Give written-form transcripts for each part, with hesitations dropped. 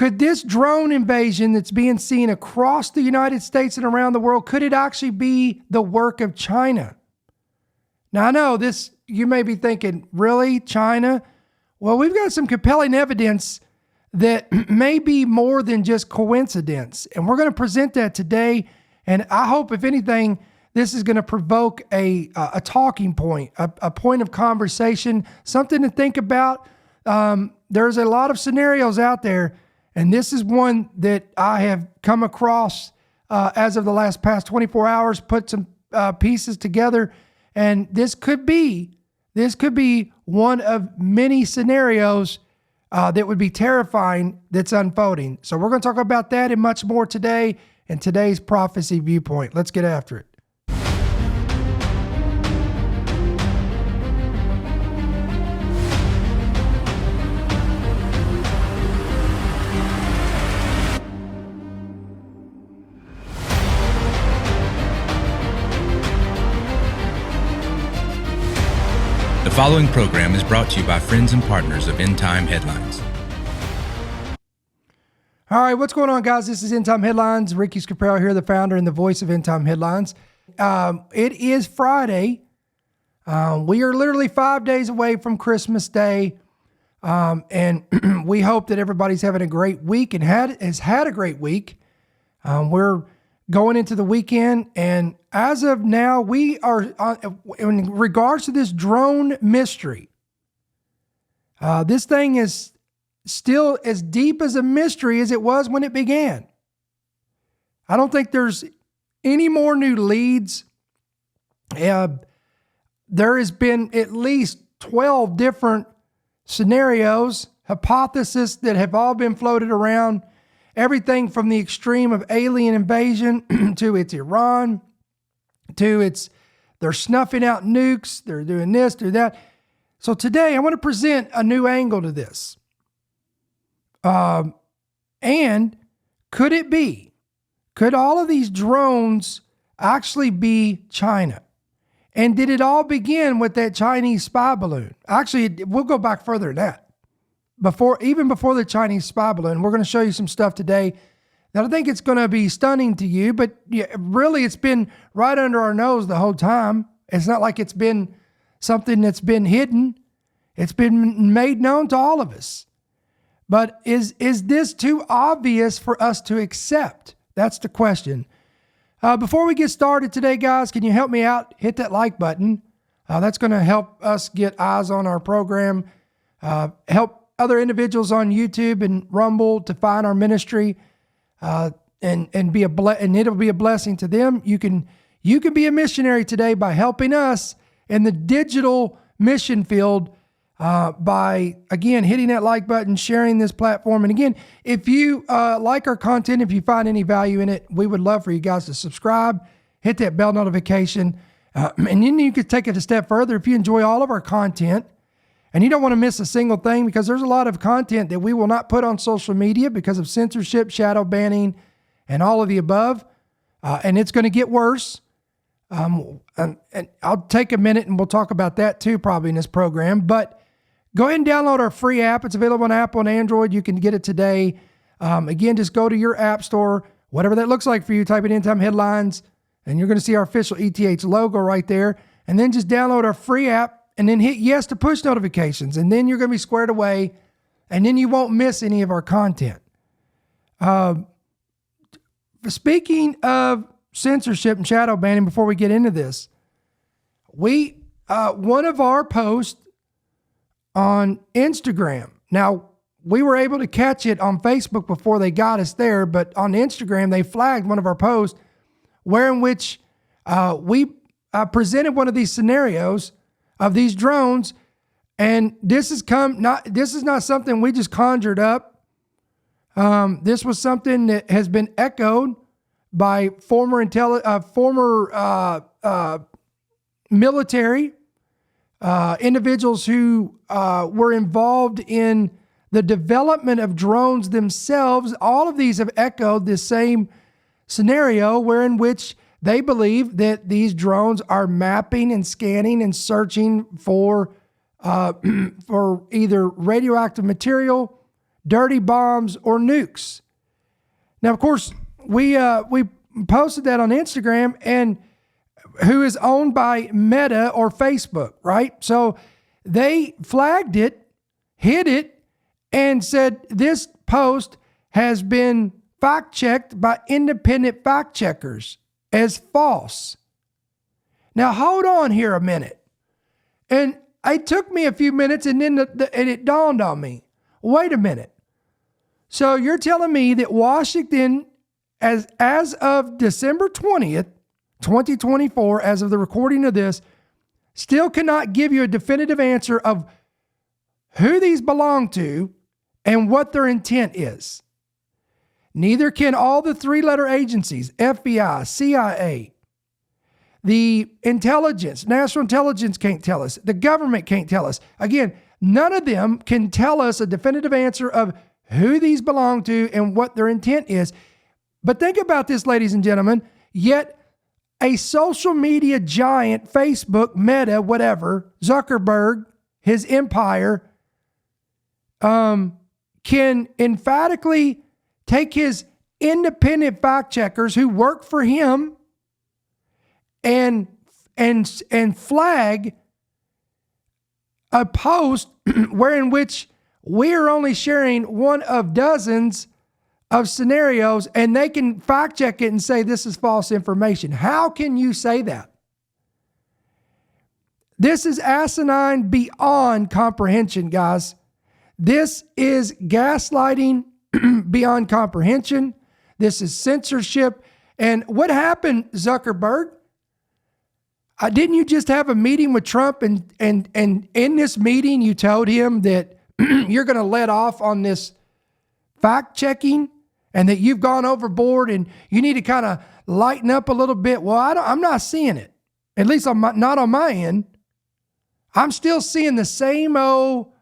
Could this drone invasion that's being seen across the United States and around the world, could it actually be the work of China? Now, I know this, you may be thinking, really, China? Well, we've got some compelling evidence that may be more than just coincidence. And we're going to present that today. And I hope, if anything, this is going to provoke a talking point, a point of conversation, something to think about. There's a lot of scenarios out there, and this is one that I have come across as of the past 24 hours, put some pieces together, and this could be one of many scenarios that would be terrifying that's unfolding. So we're going to talk about that and much more today in today's Prophecy Viewpoint. Let's get after it. The following program is brought to you by friends and partners of End Time Headlines. All right, what's going on, guys? This is End Time Headlines. Ricky Scaparro here, the founder and the voice of End Time Headlines. It is Friday. We are literally 5 days away from Christmas Day, and we hope that everybody's having a great week and has had a great week. We're going into the weekend, and as of now, we are, in regards to this drone mystery, this thing is still as deep as a mystery as it was when it began. I don't think there's any more new leads. There has been at least 12 different scenarios, hypotheses that have all been floated around. Everything from the extreme of alien invasion to it's Iran, to they're snuffing out nukes, they're doing this, do that. So today I want to present a new angle to this. And could all of these drones actually be China? And did it all begin with that Chinese spy balloon? Actually, we'll go back further than that. Even before the Chinese spy balloon, we're going to show you some stuff today that I think it's going to be stunning to you, but really it's been right under our nose the whole time. It's not like it's been something that's been hidden. It's been made known to all of us. But is this too obvious for us to accept? That's the question. Before we get started today, guys, can you help me out? Hit that like button. That's going to help us get eyes on our program, help other individuals on YouTube and Rumble to find our ministry, and it'll be a blessing to them. You can be a missionary today by helping us in the digital mission field by, again, hitting that like button, sharing this platform. And again, if you like our content, if you find any value in it, we would love for you guys to subscribe, hit that bell notification, and then you could take it a step further. If you enjoy all of our content and you don't want to miss a single thing, because there's a lot of content that we will not put on social media because of censorship, shadow banning, and all of the above, and it's going to get worse. And I'll take a minute and we'll talk about that too probably in this program, but go ahead and download our free app. It's available on Apple and Android. You can get it today. Again, just go to your app store, whatever that looks like for you, type in End Time Headlines, and you're going to see our official ETH logo right there. And then just download our free app and then hit yes to push notifications. And then you're going to be squared away, and then you won't miss any of our content. Speaking of censorship and shadow banning, before we get into this, one of our posts on Instagram. Now, we were able to catch it on Facebook before they got us there, but on Instagram, they flagged one of our posts in which we presented one of these scenarios of these drones, and this is not something we just conjured up. This was something that has been echoed by former military individuals who were involved in the development of drones themselves. All of these have echoed this same scenario, wherein which they believe that these drones are mapping and scanning and searching for either radioactive material, dirty bombs, or nukes. Now, of course, we posted that on Instagram, and who is owned by Meta or Facebook, right? So they flagged it, hid it, and said this post has been fact-checked by independent fact-checkers as false. Now, hold on here a minute. And it took me a few minutes, and then and it dawned on me. Wait a minute. So you're telling me that Washington, as of December 20th, 2024, as of the recording of this, still cannot give you a definitive answer of who these belong to and what their intent is. Neither can all the three-letter agencies, FBI, CIA, the intelligence, national intelligence can't tell us. The government can't tell us. Again, none of them can tell us a definitive answer of who these belong to and what their intent is. But think about this, ladies and gentlemen, yet a social media giant, Facebook, Meta, whatever, Zuckerberg, his empire, can emphatically take his independent fact checkers who work for him and flag a post wherein which we're only sharing one of dozens of scenarios, and they can fact check it and say this is false information. How can you say that? This is asinine beyond comprehension, guys. This is gaslighting beyond comprehension. This is censorship. And what happened, Zuckerberg? Didn't you just have a meeting with Trump, and in this meeting you told him that you're going to let off on this fact checking and that you've gone overboard and you need to kind of lighten up a little bit? Well, I'm not seeing it. At least not on my end. I'm still seeing the same old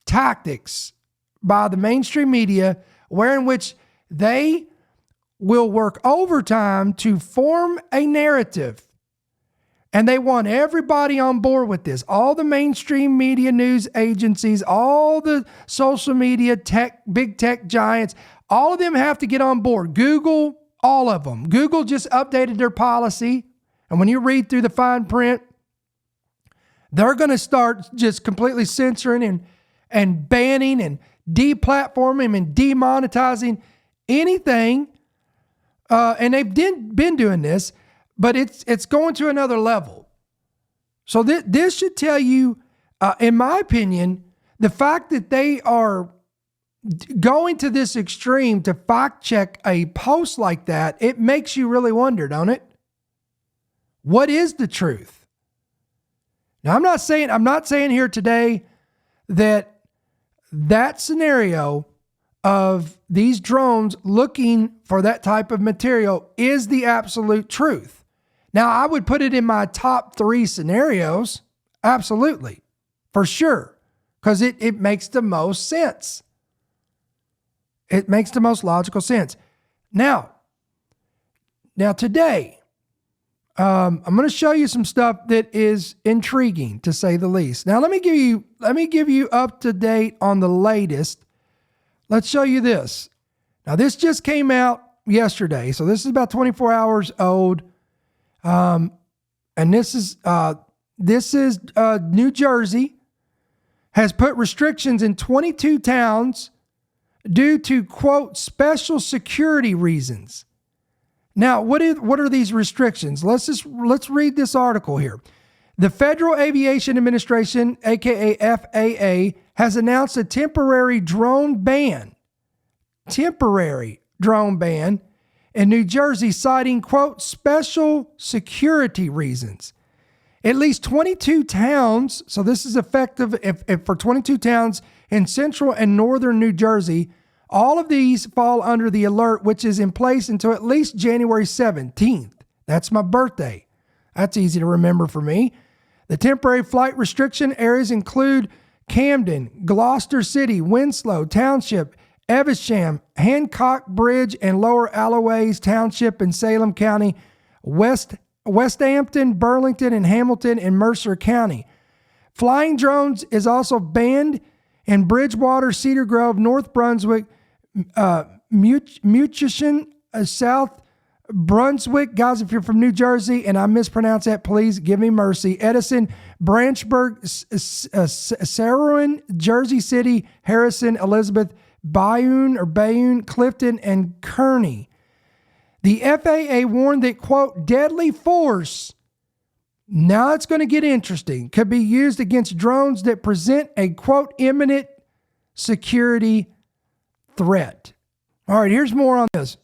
tactics by the mainstream media, wherein which they will work overtime to form a narrative. And they want everybody on board with this. All the mainstream media news agencies, all the social media big tech giants, all of them have to get on board. Google, all of them. Google just updated their policy. And when you read through the fine print, they're going to start just completely censoring and banning and deplatforming and demonetizing anything. And they've been doing this, but it's going to another level. So this should tell you, in my opinion, the fact that they are going to this extreme to fact check a post like that, it makes you really wonder, don't it? What is the truth? Now, I'm not saying here today that scenario of these drones looking for that type of material is the absolute truth. Now, I would put it in my top 3 scenarios, absolutely, for sure, because it makes the most sense. It makes the most logical sense. Now today, I'm going to show you some stuff that is intriguing, to say the least. Now, let me give you up to date on the latest. Let's show you this. Now, this just came out yesterday, so this is about 24 hours old. And this is New Jersey has put restrictions in 22 towns due to, quote, special security reasons. Now, what are these restrictions? Let's read this article here. The Federal Aviation Administration, aka FAA, has announced a temporary drone ban in New Jersey, citing, quote, special security reasons. At least 22 towns, so this is effective if for 22 towns in central and northern New Jersey. All of these fall under the alert, which is in place until at least January 17th. That's my birthday. That's easy to remember for me. The temporary flight restriction areas include Camden, Gloucester City, Winslow Township, Evesham, Hancock Bridge, and Lower Alloways Township in Salem County, Westampton, Burlington, and Hamilton in Mercer County. Flying drones is also banned in Bridgewater, Cedar Grove, North Brunswick, Mutchison, South Brunswick. Guys, if you're from New Jersey and I mispronounce that, please give me mercy. Edison, Branchburg, Sarowan, Jersey City, Harrison, Elizabeth, Bayonne, Clifton, and Kearney. The FAA warned that, quote, deadly force, now it's going to get interesting, could be used against drones that present a, quote, imminent security threat. All right, here's more on this.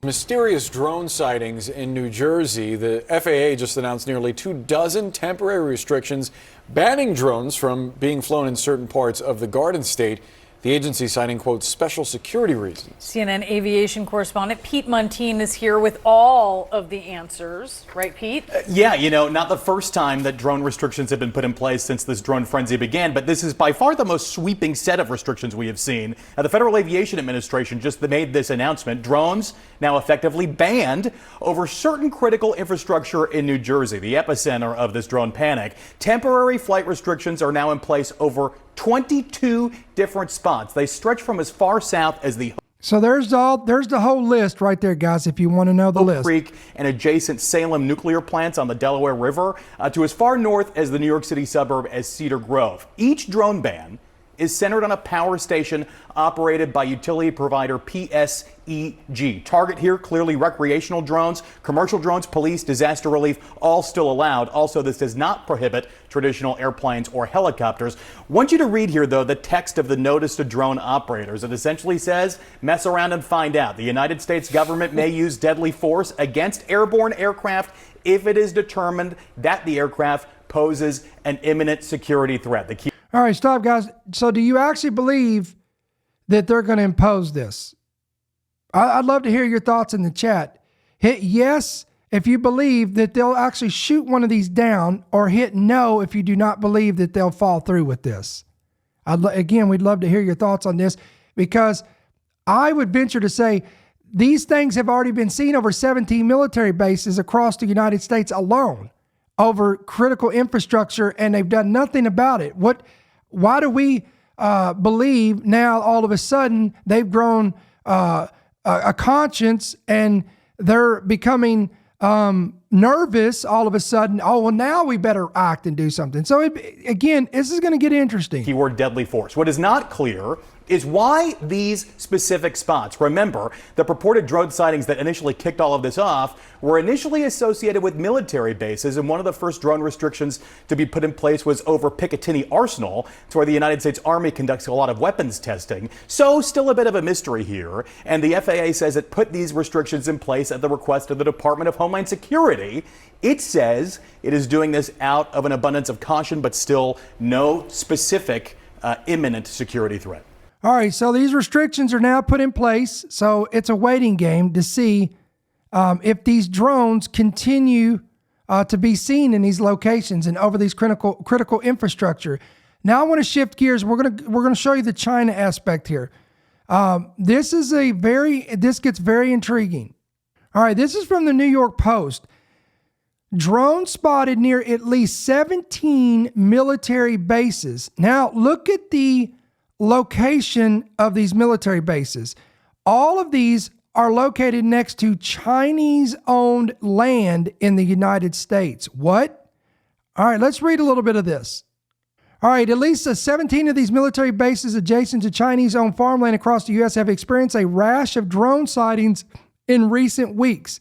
Mysterious drone sightings in New Jersey. The FAA just announced nearly 24 temporary restrictions banning drones from being flown in certain parts of the Garden State. The agency citing, quote, special security reasons. CNN aviation correspondent Pete Muntean is here with all of the answers. Right, Pete? Yeah, not the first time that drone restrictions have been put in place since this drone frenzy began, but this is by far the most sweeping set of restrictions we have seen. Now, the Federal Aviation Administration just made this announcement. Drones now effectively banned over certain critical infrastructure in New Jersey, the epicenter of this drone panic. Temporary flight restrictions are now in place over 22 different spots. They stretch from as far south as the So there's the whole list right there, guys, if you want to know the list. Creek and adjacent Salem nuclear plants on the Delaware River to as far north as the New York City suburb as Cedar Grove. Each drone ban is centered on a power station operated by utility provider PSEG. Target here, clearly recreational drones, commercial drones, police, disaster relief, all still allowed. Also, this does not prohibit traditional airplanes or helicopters. Want you to read here, though, the text of the notice to drone operators. It essentially says, mess around and find out. The United States government may use deadly force against airborne aircraft if it is determined that the aircraft poses an imminent security threat. All right, stop, guys. So do you actually believe that they're going to impose this? I'd love to hear your thoughts in the chat. Hit yes if you believe that they'll actually shoot one of these down, or hit no if you do not believe that they'll fall through with this. Again, we'd love to hear your thoughts on this, because I would venture to say these things have already been seen over 17 military bases across the United States alone over critical infrastructure, and they've done nothing about it. Why do we believe now all of a sudden they've grown a conscience and they're becoming nervous all of a sudden? Oh, well, now we better act and do something. So again, this is going to get interesting. Keyword deadly force. What is not clear is why these specific spots. Remember, the purported drone sightings that initially kicked all of this off were initially associated with military bases, and one of the first drone restrictions to be put in place was over Picatinny Arsenal. It's where the United States Army conducts a lot of weapons testing. So still a bit of a mystery here, and the FAA says it put these restrictions in place at the request of the Department of Homeland Security. It says it is doing this out of an abundance of caution, but still no specific imminent security threat. All right, so these restrictions are now put in place. So it's a waiting game to see if these drones continue to be seen in these locations and over these critical infrastructure. Now I want to shift gears. We're gonna show you the China aspect here. This gets very intriguing. All right, this is from the New York Post. Drones spotted near at least 17 military bases. Now look at the location of these military bases. All of these are located next to Chinese-owned land in the United States. What? All right, let's read a little bit of this. All right, at least 17 of these military bases adjacent to Chinese-owned farmland across the U.S. have experienced a rash of drone sightings in recent weeks.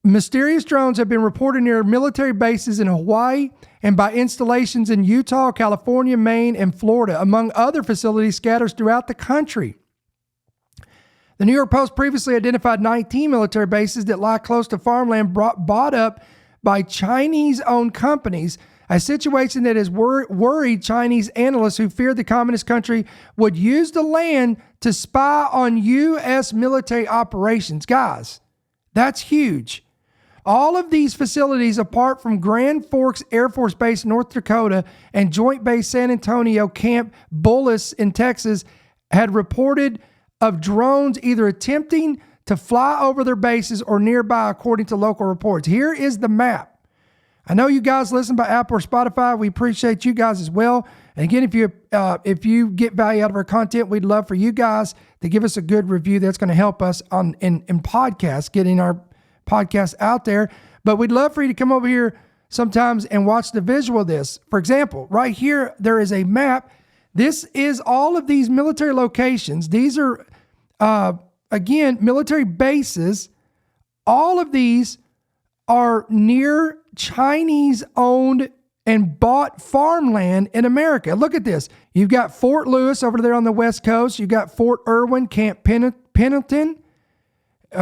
Mysterious drones have been reported near military bases in Hawaii and by installations in Utah, California, Maine, and Florida, among other facilities scattered throughout the country. The New York Post previously identified 19 military bases that lie close to farmland bought up by Chinese-owned companies, a situation that has worried Chinese analysts who feared the communist country would use the land to spy on U.S. military operations. Guys, that's huge. All of these facilities, apart from Grand Forks Air Force Base, North Dakota, and Joint Base San Antonio Camp Bullis in Texas, had reported of drones either attempting to fly over their bases or nearby, according to local reports. Here is the map. I know you guys listen by Apple or Spotify. We appreciate you guys as well. And again, if you get value out of our content, we'd love for you guys to give us a good review. That's going to help us in podcasts, getting our podcast out there. But we'd love for you to come over here sometimes and watch the visual of this. For example, right here, there is a map. This is all of these military locations. These are, again, military bases. All of these are near Chinese-owned and bought farmland in America. Look at this. You've got Fort Lewis over there on the West Coast. You've got Fort Irwin, Camp Pendleton,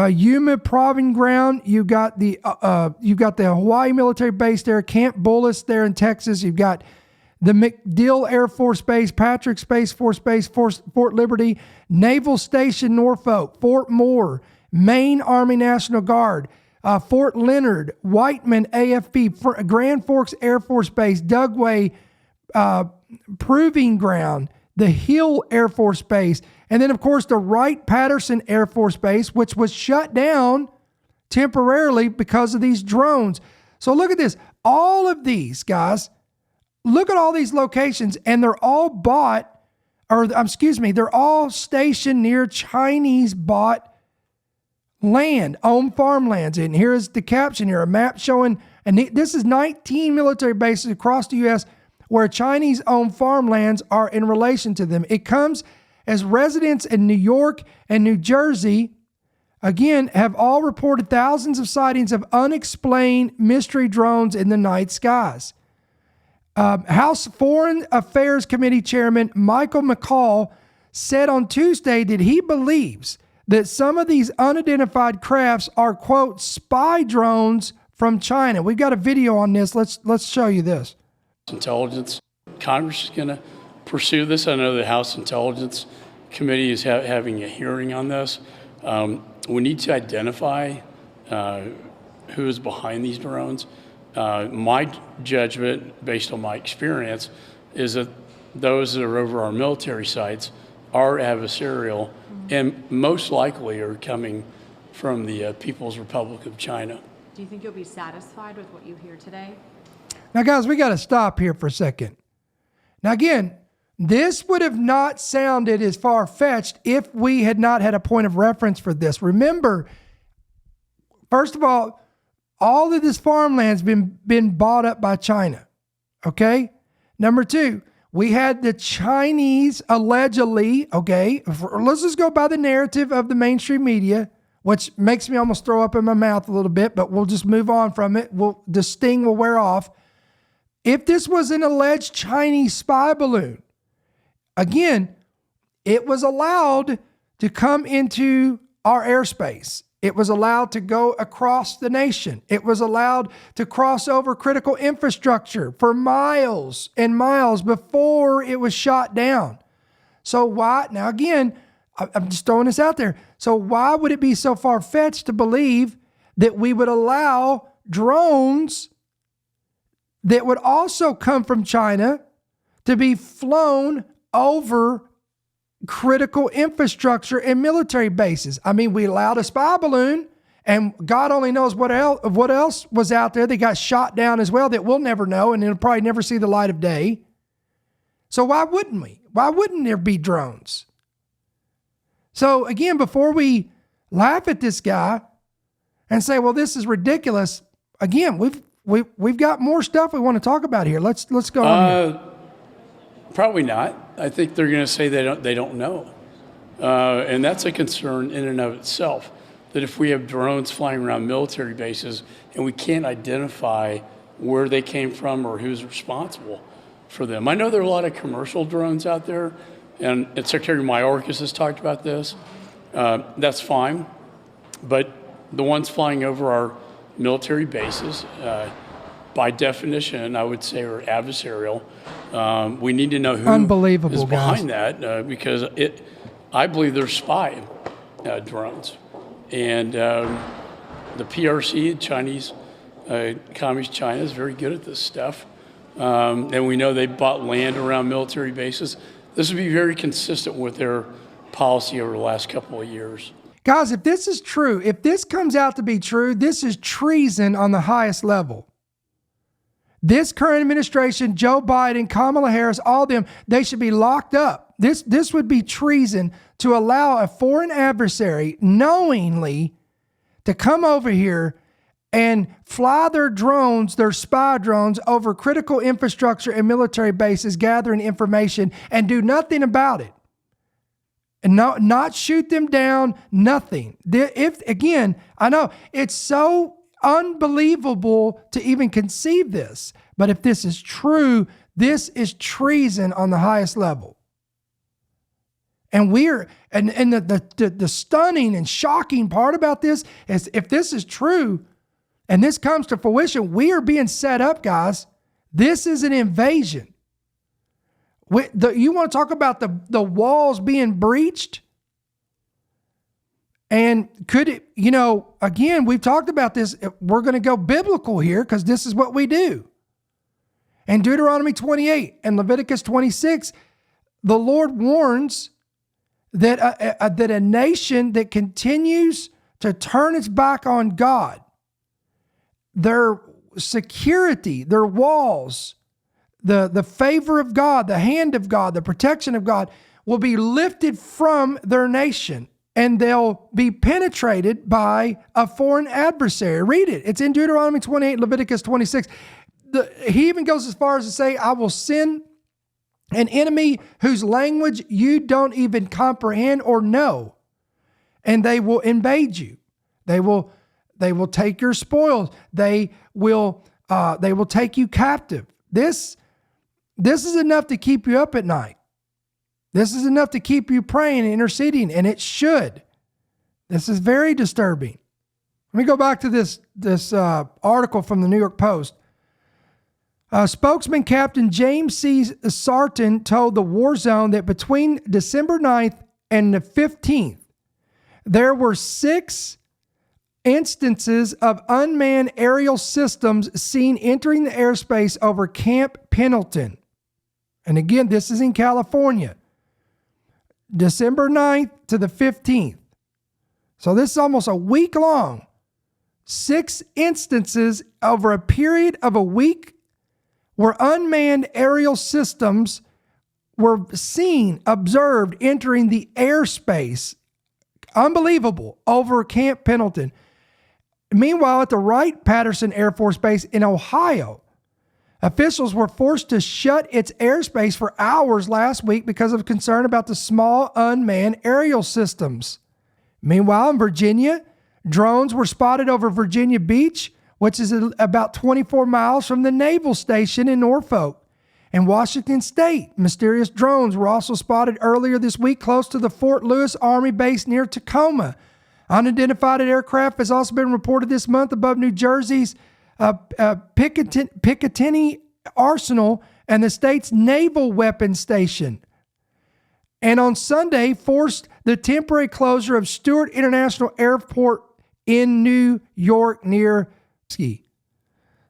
Yuma Proving Ground. You've got the Hawaii military base there, Camp Bullis there in Texas. You've got the MacDill Air Force Base, Patrick Space Force Base, Fort Liberty, Naval Station Norfolk, Fort Moore, Maine Army National Guard, Fort Leonard, Whiteman AFB, Grand Forks Air Force Base, Dugway Proving Ground, the Hill Air Force Base, and then, of course, the Wright-Patterson Air Force Base, which was shut down temporarily because of these drones. So look at this. All of these, guys, look at all these locations, and they're all they're all stationed near Chinese-bought land, owned farmlands. And here is the caption here, a map showing, and this is 19 military bases across the U.S. where Chinese-owned farmlands are in relation to them. It comes as residents in New York and New Jersey, again, have all reported thousands of sightings of unexplained mystery drones in the night skies. House Foreign Affairs Committee Chairman Michael McCaul said on Tuesday that he believes that some of these unidentified crafts are, quote, spy drones from China. We've got a video on this. Let's show you this. Intelligence. Congress is going to pursue this. I know the House Intelligence Committee is having a hearing on this. We need to identify who is behind these drones. My judgment, based on my experience, is that those that are over our military sites are adversarial and most likely are coming from the People's Republic of China. Do you think you'll be satisfied with what you hear today? Now, guys, we got to stop here for a second. Now, again, this would have not sounded as far-fetched if we had not had a point of reference for this. Remember, first of all of this farmland's been bought up by China, okay? Number two, we had the Chinese allegedly, okay, let's just go by the narrative of the mainstream media, which makes me almost throw up in my mouth a little bit, but we'll just move on from it. The sting will wear off. If this was an alleged Chinese spy balloon, again, it was allowed to come into our airspace. It was allowed to go across the nation. It was allowed to cross over critical infrastructure for miles and miles before it was shot down. So why, now again, I'm just throwing this out there. So why would it be so far-fetched to believe that we would allow drones that would also come from China to be flown over critical infrastructure and military bases? I mean, we allowed a spy balloon, and God only knows what else was out there that got shot down as well that we'll never know, and it'll probably never see the light of day. So why wouldn't we? Why wouldn't there be drones? So again, before we laugh at this guy and say, well, this is ridiculous, again, we've got more stuff we want to talk about here. Let's go on here. Probably not. I think they're going to say they don't know. And that's a concern in and of itself, that if we have drones flying around military bases and we can't identify where they came from or who's responsible for them. I know there are a lot of commercial drones out there, and Secretary Mayorkas has talked about this. That's fine. But the ones flying over our military bases, by definition, I would say are adversarial. We need to know who is behind that, because I believe they're spy drones. And the PRC, Chinese, Communist China, is very good at this stuff. And we know they bought land around military bases. This would be very consistent with their policy over the last couple of years. Guys, if this is true, if this comes out to be true, this is treason on the highest level. This current administration, Joe Biden, Kamala Harris, all of them, they should be locked up. This would be treason to allow a foreign adversary knowingly to come over here and fly their drones, their spy drones, over critical infrastructure and military bases, gathering information, and do nothing about it. And not shoot them down, nothing. Again, I know it's so unbelievable to even conceive this, but if this is true, this is treason on the highest level. And the stunning and shocking part about this is, if this is true and this comes to fruition, we are being set up, guys. This is an invasion. You want to talk about the walls being breached? And could it, again, we've talked about this. We're going to go biblical here because this is what we do. In Deuteronomy 28 and Leviticus 26, the Lord warns that a nation that continues to turn its back on God, their security, their walls, the favor of God, the hand of God, the protection of God will be lifted from their nation, and they'll be penetrated by a foreign adversary. Read it. It's in Deuteronomy 28, Leviticus 26. He even goes as far as to say, I will send an enemy whose language you don't even comprehend or know, and they will invade you. They will take your spoils. They will take you captive. This is enough to keep you up at night. This is enough to keep you praying and interceding, and it should. This is very disturbing. Let me go back to this article from the New York Post. Spokesman Captain James C. Sarton told the War Zone that between December 9th and the 15th, there were 6 instances of unmanned aerial systems seen entering the airspace over Camp Pendleton. And again, this is in California. December 9th to the 15th. So this is almost a week long. 6 instances over a period of a week where unmanned aerial systems were seen, observed, entering the airspace. Unbelievable, over Camp Pendleton. Meanwhile, at the Wright-Patterson Air Force Base in Ohio, officials were forced to shut its airspace for hours last week because of concern about the small unmanned aerial systems. Meanwhile, in Virginia, drones were spotted over Virginia Beach, which is about 24 miles from the naval station in Norfolk. In Washington State, mysterious drones were also spotted earlier this week close to the Fort Lewis Army base near Tacoma. Unidentified aircraft has also been reported this month above New Jersey's Picatinny Arsenal and the state's naval weapons station. And on Sunday, forced the temporary closure of Stewart International Airport in New York near Ski.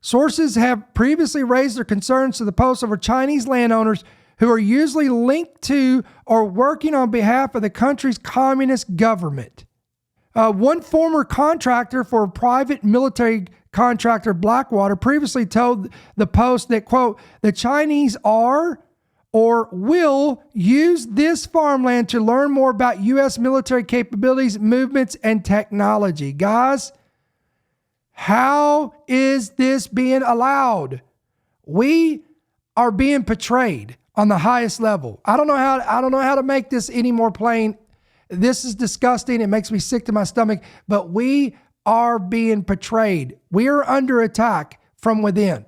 Sources have previously raised their concerns to the Post over Chinese landowners who are usually linked to or working on behalf of the country's communist government. One former contractor for a private military contractor, Blackwater, previously told the Post that, quote, the Chinese are or will use this farmland to learn more about U.S. military capabilities, movements, and technology. Guys, how is this being allowed? We are being betrayed on the highest level. I don't know how to make this any more plain. This is disgusting. It makes me sick to my stomach, but we are being betrayed. We are under attack from within.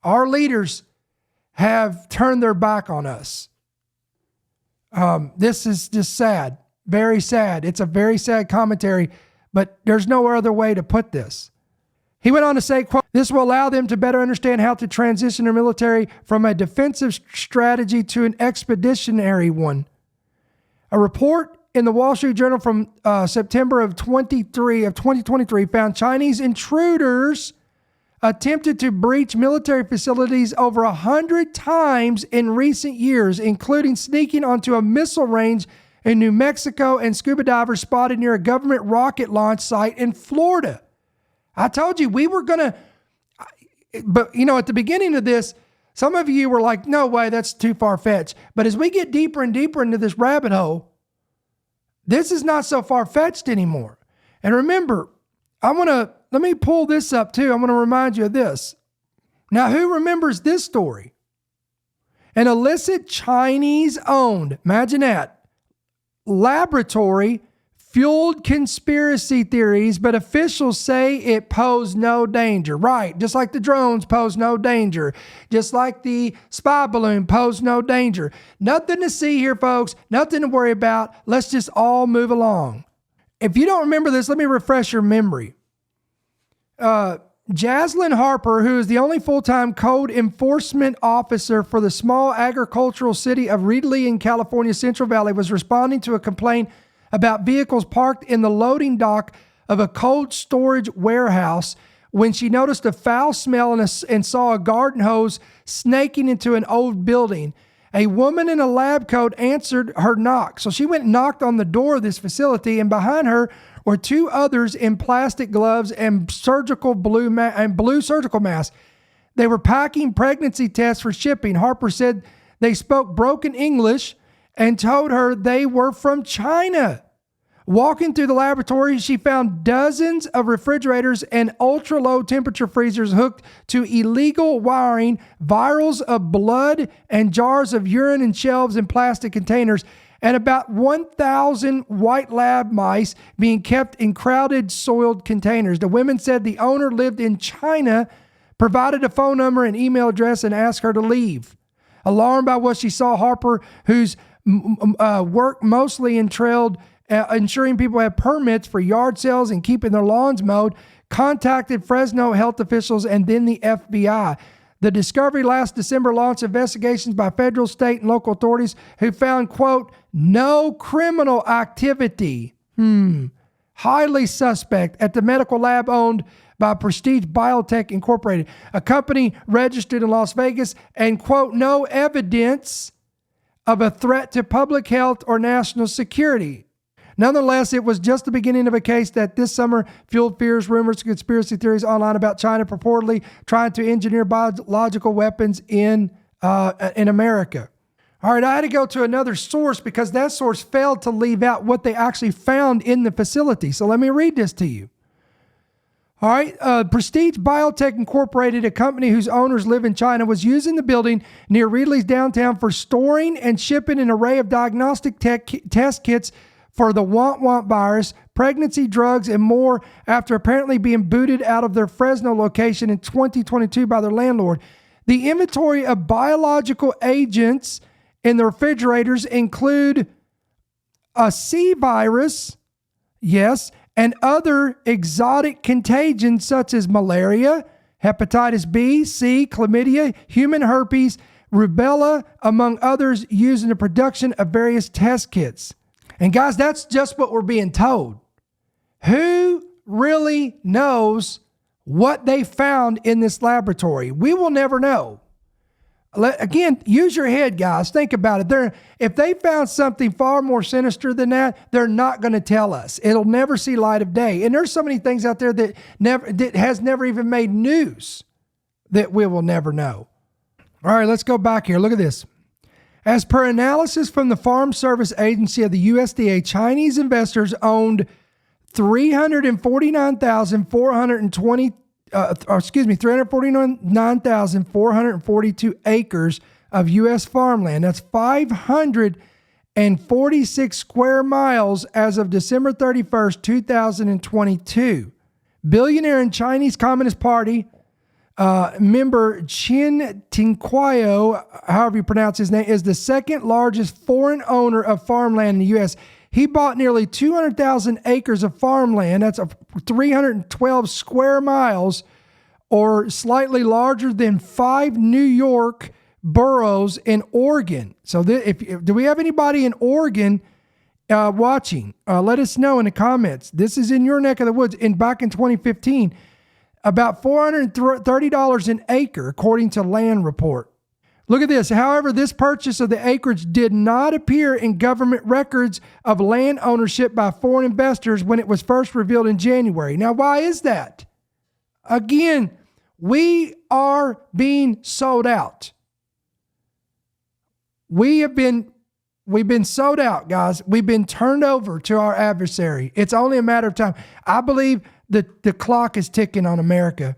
Our leaders have turned their back on us. This is just sad, very sad. It's a very sad commentary, but there's no other way to put this. He went on to say, quote, this will allow them to better understand how to transition their military from a defensive strategy to an expeditionary one. A report in the Wall Street Journal from September of 2023 found Chinese intruders attempted to breach military facilities over 100 times in recent years, including sneaking onto a missile range in New Mexico and scuba divers spotted near a government rocket launch site in Florida. I told you we were going to, But, you know, at the beginning of this, some of you were like, no way, that's too far-fetched. But as we get deeper and deeper into this rabbit hole, this is not so far-fetched anymore. And remember, let me pull this up too. I'm going to remind you of this. Now, who remembers this story? An illicit Chinese-owned, imagine that, laboratory fueled conspiracy theories, but officials say it posed no danger. Right, just like the drones pose no danger. Just like the spy balloon posed no danger. Nothing to see here, folks. Nothing to worry about. Let's just all move along. If you don't remember this, let me refresh your memory. Jaslyn Harper, who is the only full-time code enforcement officer for the small agricultural city of Reedley in California's Central Valley, was responding to a complaint about vehicles parked in the loading dock of a cold storage warehouse when she noticed a foul smell and saw a garden hose snaking into an old building. A woman in a lab coat answered her knock. So she went and knocked on the door of this facility, and behind her were two others in plastic gloves and blue surgical masks. They were packing pregnancy tests for shipping. Harper said they spoke broken English and told her they were from China. Walking through the laboratory, she found dozens of refrigerators and ultra-low temperature freezers hooked to illegal wiring, vials of blood, and jars of urine and shelves in plastic containers, and about 1,000 white lab mice being kept in crowded, soiled containers. The women said the owner lived in China, provided a phone number and email address, and asked her to leave. Alarmed by what she saw, Harper, whose work mostly entailed ensuring people had permits for yard sales and keeping their lawns mowed, contacted Fresno health officials and then the FBI. The discovery last December launched investigations by federal, state, and local authorities who found, quote, no criminal activity, highly suspect, at the medical lab owned by Prestige Biotech Incorporated, a company registered in Las Vegas, and, quote, no evidence of a threat to public health or national security. Nonetheless, it was just the beginning of a case that this summer fueled fears, rumors, and conspiracy theories online about China purportedly trying to engineer biological weapons in America. All right, I had to go to another source because that source failed to leave out what they actually found in the facility. So let me read this to you. All right, Prestige Biotech Incorporated, a company whose owners live in China, was using the building near Reedley's downtown for storing and shipping an array of diagnostic test kits for the Want virus, pregnancy drugs, and more after apparently being booted out of their Fresno location in 2022 by their landlord. The inventory of biological agents in the refrigerators include a C virus, yes, and other exotic contagions such as malaria, hepatitis B, C, chlamydia, human herpes, rubella, among others, used in the production of various test kits. And guys, that's just what we're being told. Who really knows what they found in this laboratory? We will never know. Again, use your head, guys. Think about it. If they found something far more sinister than that, they're not going to tell us. It'll never see light of day. And there's so many things out there that has never even made news that we will never know. All right, let's go back here. Look at this. As per analysis from the Farm Service Agency of the USDA, Chinese investors owned 349,442 acres of U.S. farmland. That's 546 square miles as of December 31st, 2022. Billionaire and Chinese Communist Party member Qin Tinquio, however you pronounce his name, is the second largest foreign owner of farmland in the U.S. He bought nearly 200,000 acres of farmland. That's 312 square miles, or slightly larger than 5 New York boroughs in Oregon. So do we have anybody in Oregon watching? Let us know in the comments. This is in your neck of the woods. Back in 2015, about $430 an acre, according to Land Report. Look at this. However, this purchase of the acreage did not appear in government records of land ownership by foreign investors when it was first revealed in January. Now, why is that? Again, We are being sold out. We've been sold out, guys. We've been turned over to our adversary. It's only a matter of time. I believe that the clock is ticking on America.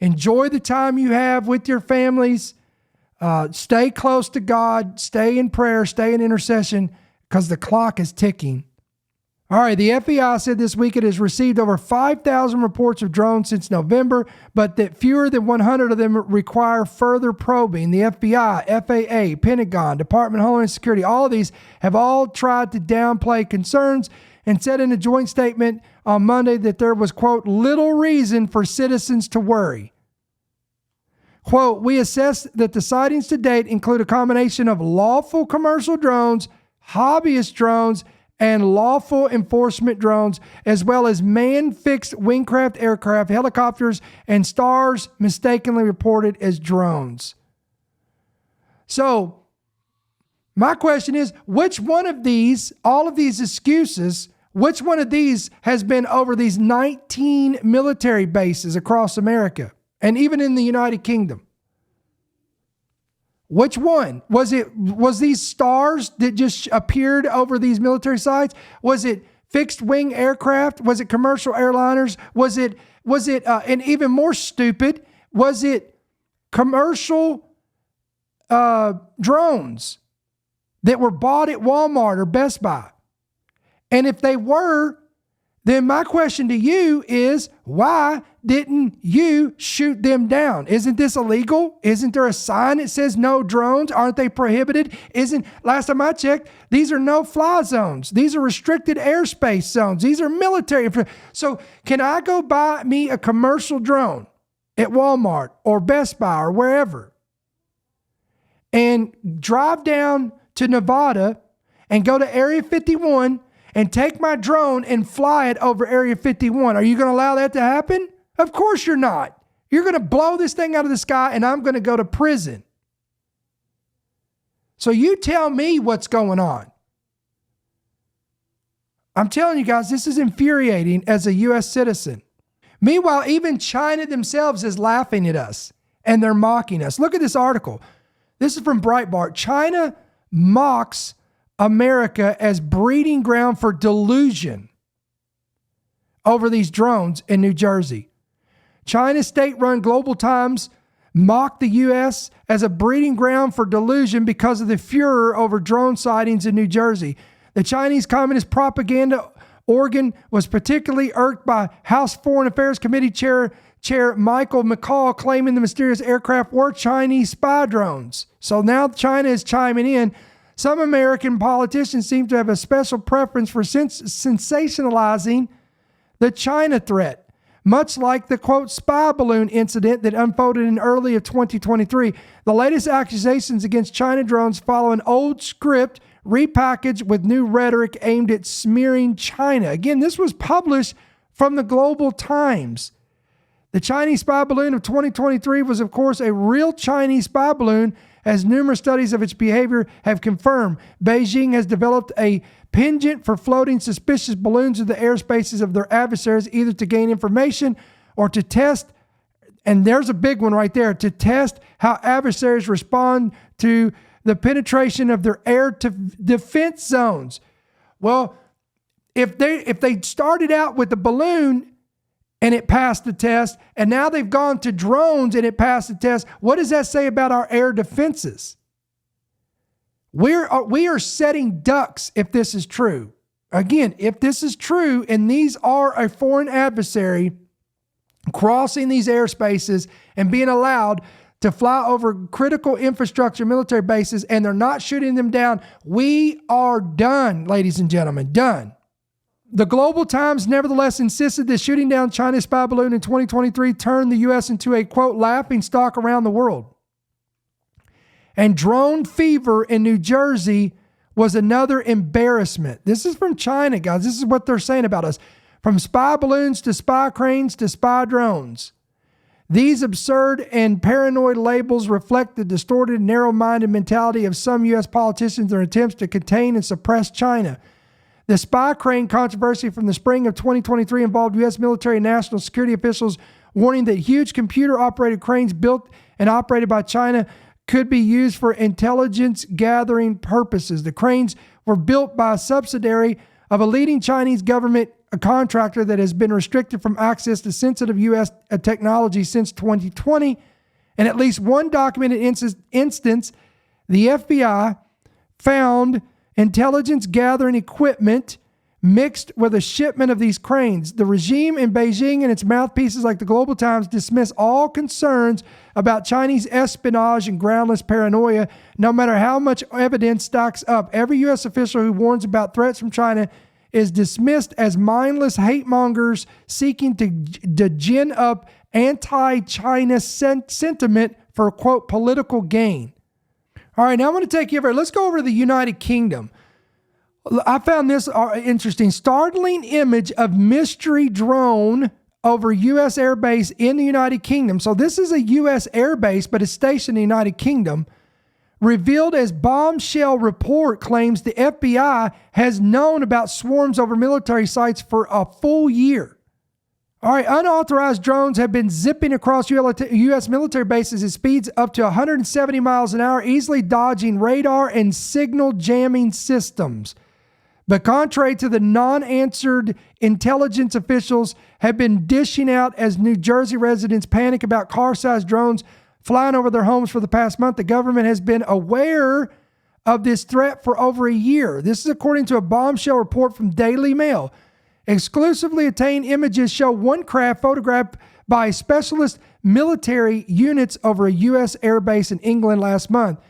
Enjoy the time you have with your families. Stay close to God. Stay in prayer. Stay in intercession, because the clock is ticking. All right, the FBI said this week it has received over 5,000 reports of drones since November, but that fewer than 100 of them require further probing. The FBI, FAA, Pentagon, Department of Homeland Security, all of these have all tried to downplay concerns and said in a joint statement on Monday that there was, quote, little reason for citizens to worry. Quote, we assess that the sightings to date include a combination of lawful commercial drones, hobbyist drones, and lawful enforcement drones, as well as man-fixed wingcraft aircraft, helicopters, and stars mistakenly reported as drones. So, my question is, which one of these, all of these excuses, which one of these has been over these 19 military bases across America and even in the United Kingdom? Which one? Was these stars that just appeared over these military sites? Was it fixed wing aircraft? Was it commercial airliners? Was it, and even more stupid, was it commercial drones that were bought at Walmart or Best Buy? And if they were, then my question to you is, why didn't you shoot them down? Isn't this illegal? Isn't there a sign that says no drones? Aren't they prohibited? Last time I checked, these are no-fly zones. These are restricted airspace zones. These are military. So can I go buy me a commercial drone at Walmart or Best Buy or wherever and drive down to Nevada and go to Area 51 and take my drone and fly it over Area 51? Are you going to allow that to happen? Of course you're not. You're going to blow this thing out of the sky and I'm going to go to prison. So you tell me what's going on. I'm telling you guys, this is infuriating as a U.S. citizen. Meanwhile, even China themselves is laughing at us and they're mocking us. Look at this article. This is from Breitbart. China mocks America as breeding ground for delusion over these drones in New Jersey. China's state-run Global Times mocked the U.S. as a breeding ground for delusion because of the furor over drone sightings in New Jersey. The Chinese Communist propaganda organ was particularly irked by House Foreign Affairs Committee Chair Michael McCaul claiming the mysterious aircraft were Chinese spy drones. So now China is chiming in. Some American politicians seem to have a special preference for sensationalizing the China threat, much like the, quote, spy balloon incident that unfolded in early of 2023. The latest accusations against China drones follow an old script repackaged with new rhetoric aimed at smearing China. Again, this was published from the Global Times. The Chinese spy balloon of 2023 was, of course, a real Chinese spy balloon, as numerous studies of its behavior have confirmed. Beijing has developed a penchant for floating suspicious balloons in the airspaces of their adversaries, either to gain information or to test, and there's a big one right there, to test how adversaries respond to the penetration of their air defense zones. Well, if they started out with the balloon and it passed the test, and now they've gone to drones and it passed the test, what does that say about our air defenses? We are setting ducks if this is true. Again, if this is true and these are a foreign adversary crossing these airspaces and being allowed to fly over critical infrastructure military bases and they're not shooting them down, we are done, ladies and gentlemen, done. The Global Times nevertheless insisted that shooting down China's spy balloon in 2023 turned the U.S. into a, quote, laughing stock around the world. And drone fever in New Jersey was another embarrassment. This is from China, guys. This is what they're saying about us. From spy balloons to spy cranes to spy drones. These absurd and paranoid labels reflect the distorted, narrow-minded mentality of some U.S. politicians in their attempts to contain and suppress China. The spy crane controversy from the spring of 2023 involved U.S. military and national security officials warning that huge computer-operated cranes built and operated by China could be used for intelligence gathering purposes. The cranes were built by a subsidiary of a leading Chinese government contractor that has been restricted from access to sensitive U.S. technology since 2020. In at least one documented instance, the FBI found intelligence gathering equipment mixed with a shipment of these cranes. The regime in Beijing and its mouthpieces like the Global Times dismiss all concerns about Chinese espionage and groundless paranoia, no matter how much evidence stacks up. Every U.S. official who warns about threats from China is dismissed as mindless hate mongers seeking to gin up anti-China sentiment for, quote, political gain. All right, now I'm going to take you over. Let's go over to the United Kingdom. I found this interesting. Startling image of mystery drone over U.S. airbase in the United Kingdom. So this is a U.S. airbase, but it's stationed in the United Kingdom. Revealed as bombshell report claims the FBI has known about swarms over military sites for a full year. All right, unauthorized drones have been zipping across U.S. military bases at speeds up to 170 miles an hour, easily dodging radar and signal jamming systems. But contrary to the non-answered intelligence officials have been dishing out as New Jersey residents panic about car-sized drones flying over their homes for the past month, the government has been aware of this threat for over a year. This is according to a bombshell report from Daily Mail. Exclusively obtained images show one craft photographed by specialist military units over a U.S. airbase in England last month.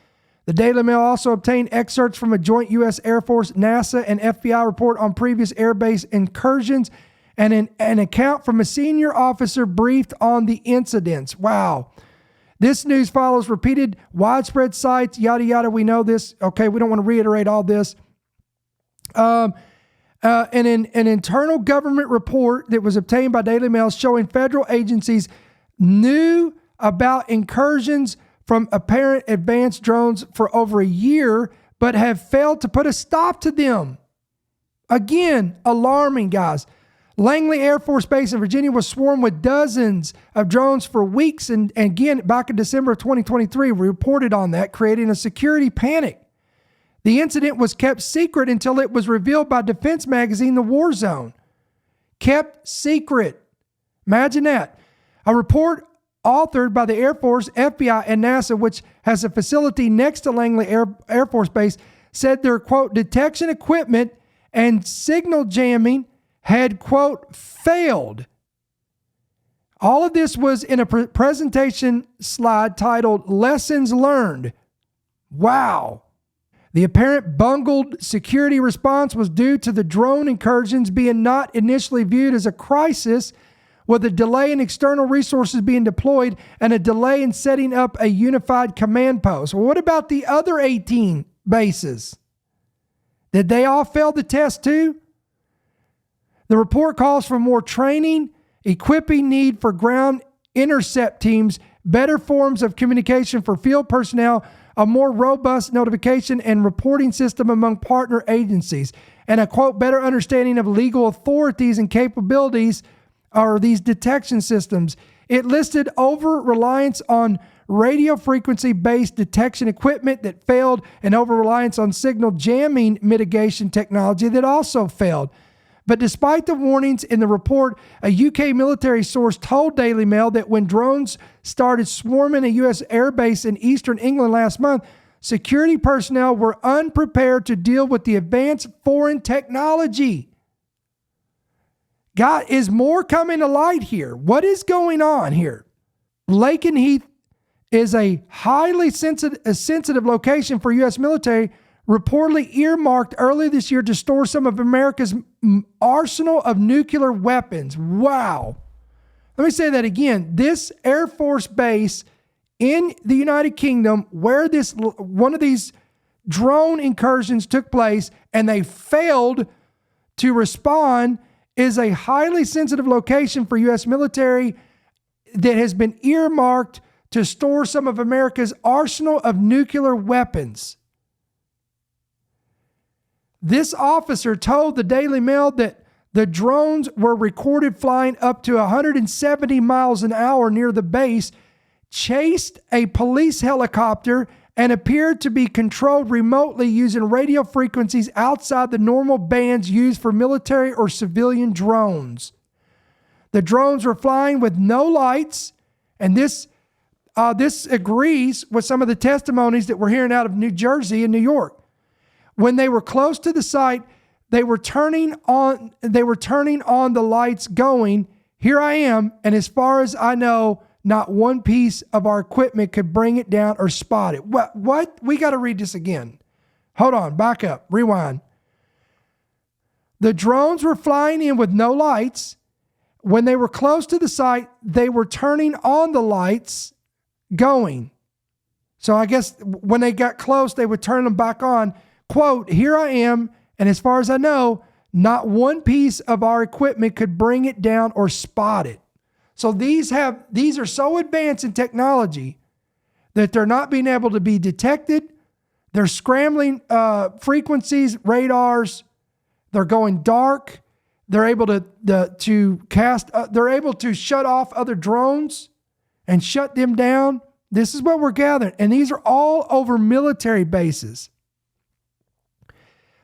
The Daily Mail also obtained excerpts from a joint U.S. Air Force, NASA, and FBI report on previous airbase incursions and an account from a senior officer briefed on the incidents. Wow. This news follows repeated widespread sites, yada, yada. We know this. Okay, we don't want to reiterate all this. An internal government report that was obtained by Daily Mail showing federal agencies knew about incursions from apparent advanced drones for over a year, but have failed to put a stop to them. Again, alarming, guys. Langley Air Force Base in Virginia was swarmed with dozens of drones for weeks, and again, back in December of 2023, we reported on that, creating a security panic. The incident was kept secret until it was revealed by defense magazine The War Zone. Kept secret. Imagine that. A report authored by the Air Force, FBI, and NASA, which has a facility next to Langley Air Force Base, said their, quote, detection equipment and signal jamming had, quote, failed. All of this was in a presentation slide titled Lessons Learned. Wow. The apparent bungled security response was due to the drone incursions being not initially viewed as a crisis, with a delay in external resources being deployed and a delay in setting up a unified command post. Well, what about the other 18 bases? Did they all fail the test too? The report calls for more training, equipping need for ground intercept teams, better forms of communication for field personnel, a more robust notification and reporting system among partner agencies, and a, quote, better understanding of legal authorities and capabilities are these detection systems. It listed over-reliance on radio frequency-based detection equipment that failed and over-reliance on signal jamming mitigation technology that also failed. But despite the warnings in the report, a UK military source told Daily Mail that when drones started swarming a U.S. airbase in eastern England last month, security personnel were unprepared to deal with the advanced foreign technology. God, is more coming to light here? What is going on here? Lakenheath is a highly sensitive location for U.S. military, reportedly earmarked earlier this year to store some of America's arsenal of nuclear weapons. Wow. Let me say that again. This Air Force base in the United Kingdom, where one of these drone incursions took place and they failed to respond, is a highly sensitive location for U.S. military that has been earmarked to store some of America's arsenal of nuclear weapons. This officer told the Daily Mail that The drones were recorded flying up to 170 miles an hour near the base, chased a police helicopter, and appeared to be controlled remotely using radio frequencies outside the normal bands used for military or civilian drones. The drones were flying with no lights, and this agrees with some of the testimonies that we're hearing out of New Jersey and New York. When they were close to the site, they were turning on the lights going, "Here I am, and as far as I know, not one piece of our equipment could bring it down or spot it." What? We got to read this again. Hold on, back up, rewind. The drones were flying in with no lights. When they were close to the site, they were turning on the lights going. So I guess when they got close, they would turn them back on. Quote, "Here I am, and as far as I know, not one piece of our equipment could bring it down or spot it." So these are so advanced in technology that they're not being able to be detected. They're scrambling frequencies, radars. They're going dark. They're able they're able to shut off other drones and shut them down. This is what we're gathering. And these are all over military bases.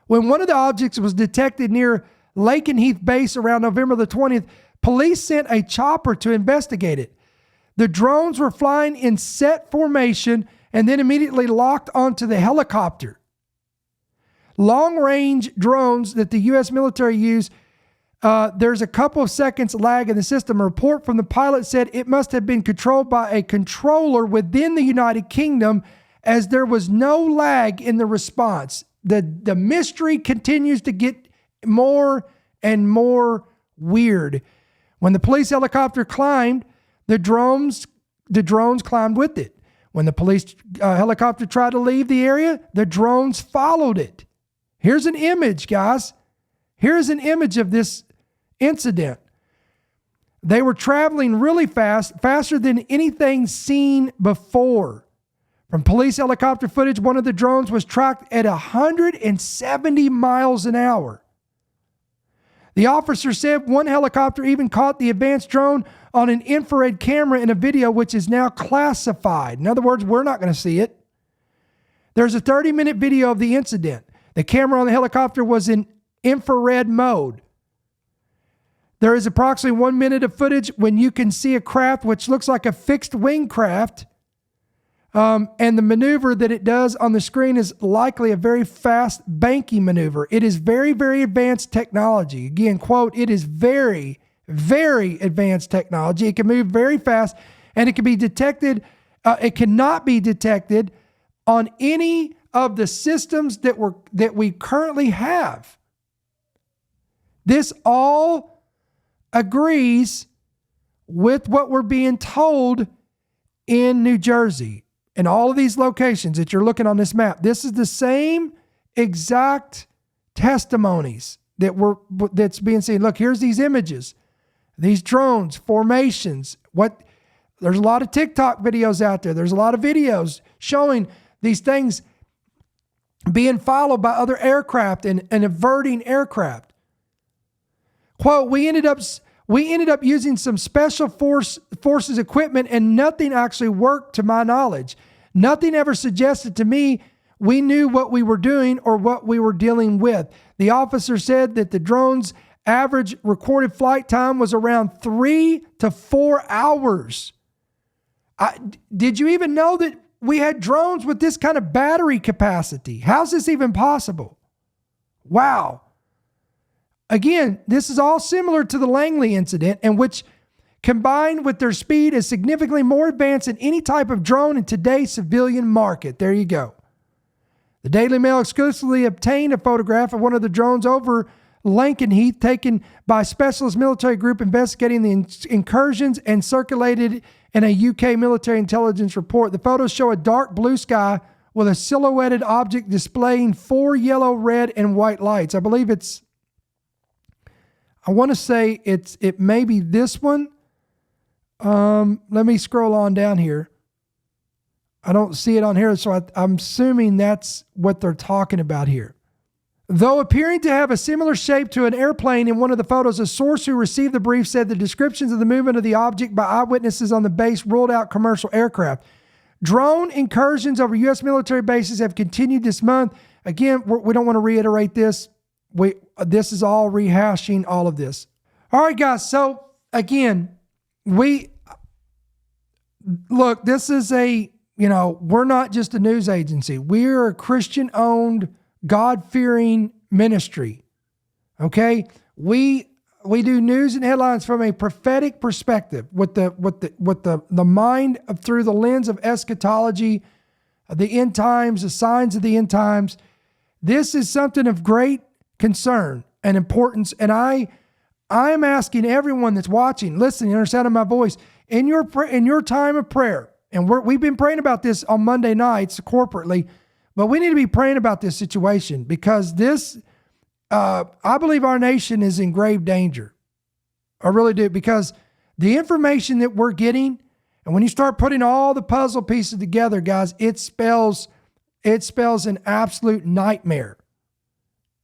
When one of the objects was detected near Lakenheath base around November the 20th, police sent a chopper to investigate it. The drones were flying in set formation and then immediately locked onto the helicopter. Long-range drones that the U.S. military use, there's a couple of seconds lag in the system. A report from the pilot said it must have been controlled by a controller within the United Kingdom, as there was no lag in the response. The mystery continues to get more and more weird. When the police helicopter climbed, the drones climbed with it. When the police helicopter tried to leave the area, the drones followed it. Here's an image, guys. Here's an image of this incident. They were traveling really fast, faster than anything seen before. From police helicopter footage, one of the drones was tracked at 170 miles an hour. The officer said one helicopter even caught the advanced drone on an infrared camera in a video, which is now classified. In other words, we're not going to see it. There's a 30-minute video of the incident. The camera on the helicopter was in infrared mode. There is approximately 1 minute of footage when you can see a craft which looks like a fixed wing craft. And the maneuver that it does on the screen is likely a very fast banking maneuver. It is very, very advanced technology. Again, quote, "It is very, very advanced technology. It can move very fast, and it can be detected. It cannot be detected on any of the systems that we currently have." This all agrees with what we're being told in New Jersey. And all of these locations that you're looking on this map, this is the same exact testimonies that's being seen. Look, here's these images, these drones, formations. There's a lot of TikTok videos out there. There's a lot of videos showing these things being followed by other aircraft and averting aircraft. Quote, we ended up using some special forces equipment, and nothing actually worked to my knowledge. Nothing ever suggested to me we knew what we were doing or what we were dealing with. The officer said that the drone's average recorded flight time was around 3 to 4 hours. Did you even know that we had drones with this kind of battery capacity? How's this even possible? Wow. Again, this is all similar to the Langley incident, in which, combined with their speed, is significantly more advanced than any type of drone in today's civilian market. There you go. The Daily Mail exclusively obtained a photograph of one of the drones over Lakenheath, taken by a specialist military group investigating the incursions, and circulated in a UK military intelligence report. The photos show a dark blue sky with a silhouetted object displaying 4 yellow, red, and white lights. I believe I want to say it may be this one. Let me scroll on down here. I don't see it on here, so I'm assuming that's what they're talking about here. Though appearing to have a similar shape to an airplane in one of the photos, a source who received the brief said the descriptions of the movement of the object by eyewitnesses on the base ruled out commercial aircraft. Drone incursions over U.S. military bases have continued this month. Again, we don't want to reiterate this. This is all rehashing all of this. All right, guys. So again, look, this is we're not just a news agency. We're a Christian-owned, God-fearing ministry. Okay? We do news and headlines from a prophetic perspective with the mind through the lens of eschatology, the end times, the signs of the end times. This is something of great concern and importance. And I am asking everyone that's watching, listening, understanding my voice, in your time of prayer, and we've been praying about this on Monday nights corporately, but we need to be praying about this situation because this, I believe our nation is in grave danger. I really do, because the information that we're getting, and when you start putting all the puzzle pieces together, guys, it spells an absolute nightmare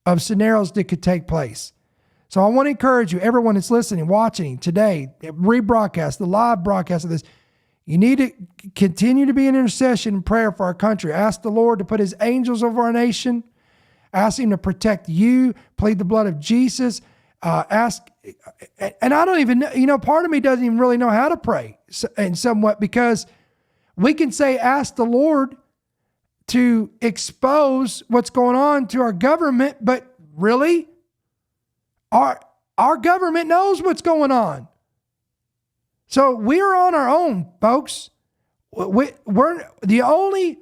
of scenarios that could take place. So I want to encourage you, everyone that's listening, watching today, rebroadcast, the live broadcast of this, you need to continue to be in intercession and prayer for our country. Ask the Lord to put his angels over our nation. Ask him to protect you. Plead the blood of Jesus. And I don't even know, part of me doesn't even really know how to pray in somewhat, because we can say, ask the Lord to expose what's going on to our government, but really, our government knows what's going on. So we're on our own, folks. We're the only,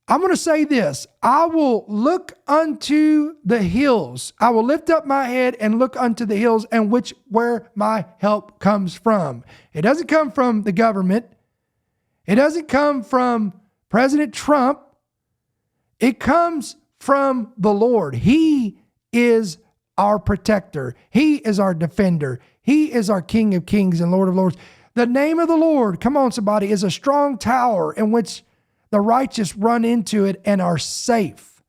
I'm going to say this. I will look unto the hills. I will lift up my head and look unto the hills, and where my help comes from. It doesn't come from the government. It doesn't come from President Trump. It comes from the Lord. He is our protector. He is our defender. He is our King of Kings and Lord of Lords. The name of the Lord, come on somebody, is a strong tower in which the righteous run into it and are safe.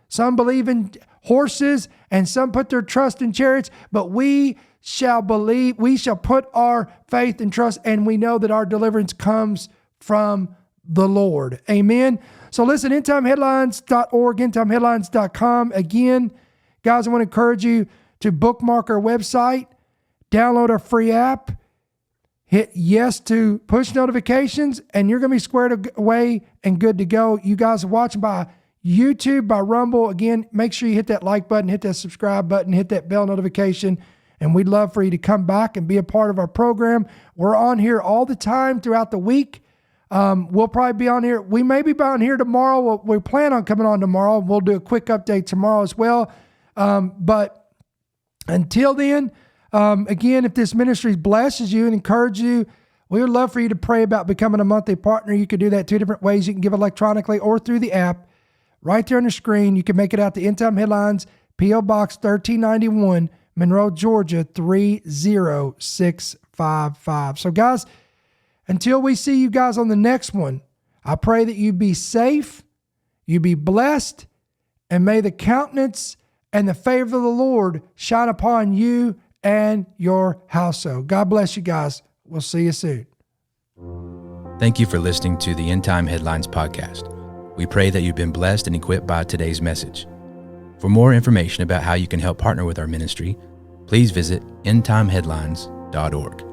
Some believe in horses and some put their trust in chariots, but we shall put our faith and trust, and we know that our deliverance comes from the Lord. Amen. So listen, endtimeheadlines.org, endtimeheadlines.com. Again, guys, I want to encourage you to bookmark our website, download our free app, hit yes to push notifications, and you're going to be squared away and good to go. You guys are watching by YouTube, by Rumble. Again, make sure you hit that like button, hit that subscribe button, hit that bell notification, and we'd love for you to come back and be a part of our program. We're on here all the time throughout the week. We'll probably be on here. We may be on here tomorrow. We plan on coming on tomorrow. We'll do a quick update tomorrow as well. But until then, again, if this ministry blesses you and encourages you, we would love for you to pray about becoming a monthly partner. You can do that two different ways. You can give electronically or through the app. Right there on the screen, you can make it out to End Time Headlines, P.O. Box 1391, Monroe, Georgia, 30655. So guys, until we see you guys on the next one, I pray that you be safe, you be blessed, and may the countenance and the favor of the Lord shine upon you and your household. God bless you guys. We'll see you soon. Thank you for listening to the End Time Headlines podcast. We pray that you've been blessed and equipped by today's message. For more information about how you can help partner with our ministry, please visit endtimeheadlines.org.